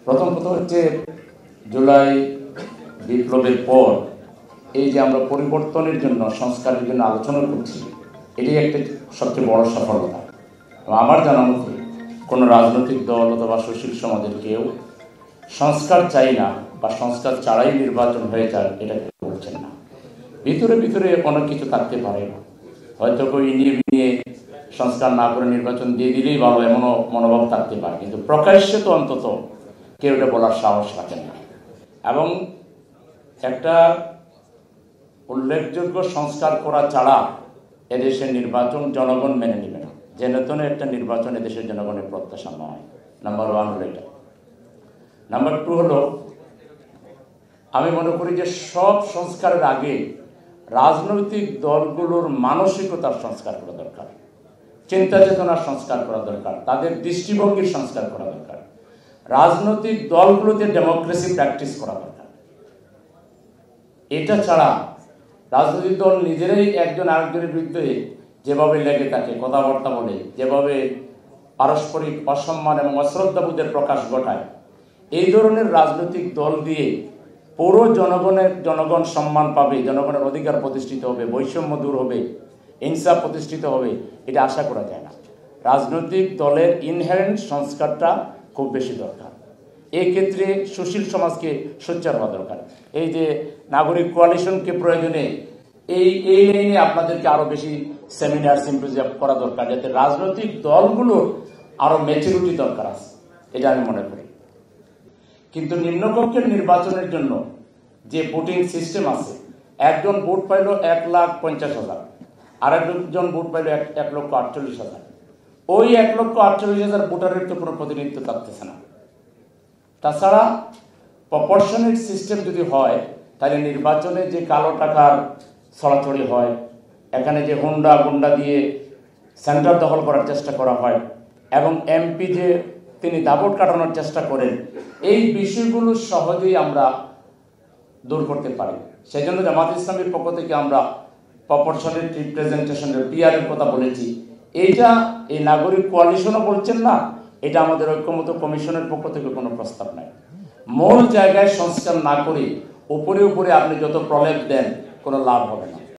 প্রথম কথা হচ্ছে জুলাই বিপ্লবের পর এই যে আমরা পরিবর্তনের জন্য সংস্কারের জন্য আলোচনা করছি, এটাই একটা সবচেয়ে বড় সফলতা। আমার জানা মতে কোনো রাজনৈতিক দল অথবা সুশীল সমাজের কেউ সংস্কার চাই না বা সংস্কার ছাড়াই নির্বাচন হয়ে যায় এটা কেউ বলছেন না। ভিতরে ভিতরে অনেক কিছু থাকতে পারে, হয়তো কেউ নিয়ে সংস্কার না করে নির্বাচন দিয়ে দিলেই ভালো এমনও মনোভাব থাকতে পারে, কিন্তু প্রকাশ্যে তো অন্তত কেউ এটা বলার সাহস রাখেন না। এবং একটা উল্লেখযোগ্য সংস্কার করা ছাড়া এদেশের নির্বাচন জনগণ মেনে নেবে না। যেন একটা নির্বাচন এদেশের জনগণের প্রত্যাশা নয়। নাম্বার 1 হলো এটা। নাম্বার 2 হলো, আমি মনে করি যে সব সংস্কারের আগে রাজনৈতিক দলগুলোর মানসিকতার সংস্কার করা দরকার, চিন্তা চেতনার সংস্কার করা দরকার, তাদের দৃষ্টিভঙ্গির সংস্কার করা দরকার। রাজনৈতিক দলগুলোতে ডেমোক্রেসি প্র্যাকটিস করা দরকার। এটা ছাড়া রাজনৈতিক দল নিজেরাই একজন আরেকজনের বিরুদ্ধে যেভাবে লেগে থাকে, কথাবার্তা বলে, যেভাবে পারস্পরিক অসম্মান এবং অশ্রদ্ধাবোধের প্রকাশ ঘটায়, এই ধরনের রাজনৈতিক দল দিয়ে পুরো জনগণ সম্মান পাবে, জনগণের অধিকার প্রতিষ্ঠিত হবে, বৈষম্য দূর হবে, ইনসাফ প্রতিষ্ঠিত হবে, এটা আশা করা যায় না। রাজনৈতিক দলের ইনহেরেন্ট সংস্কারটা খুব বেশি দরকার। এই ক্ষেত্রে সুশীল সমাজকে সোচ্চার হওয়া দরকার। এই যে নাগরিক কোয়ালিশনকে প্রয়োজনে এই লাইনে আপনাদেরকে আরো বেশি সেমিনার সিম্পোজিয়াম করা দরকার, যাতে রাজনৈতিক দলগুলোর আরো ম্যাচুরিটি দরকার আছে, এটা আমি মনে করি। কিন্তু নিম্নকক্ষের নির্বাচনের জন্য যে ভোটিং সিস্টেম আছে, একজন ভোট পাইল 1,50,000, আর একজন ভোট পাইল 1,48,000। ওই 1,48,000 ভোটারের তো কোনো প্রতিনিধিত্ব থাকতেছে না। তাছাড়া প্রপোর্শনাল সিস্টেম যদি হয়, তাহলে নির্বাচনে যে কালো টাকার ছড়াছড়ি হয়, এখানে যে গুন্ডা দিয়ে সেন্টার দখল করার চেষ্টা করা হয়, এবং এমপি যে তিনি দাপট কাটানোর চেষ্টা করেন, এই বিষয়গুলো সহজেই আমরা দূর করতে পারি। সেই জন্য জামাত ইসলামের পক্ষ থেকে আমরা প্রপোর্শনাল রিপ্রেজেন্টেশনের পিআর এর কথা বলেছি। এইটা এই নাগরিক কোয়ালিশনও বলছেন না, এটা আমাদের ঐক্যমত্য কমিশনের পক্ষ থেকে কোনো প্রস্তাব নাই। মূল জায়গায় সংস্কার না করে উপরে আপনি যত প্রলেপ দেন কোনো লাভ হবে না।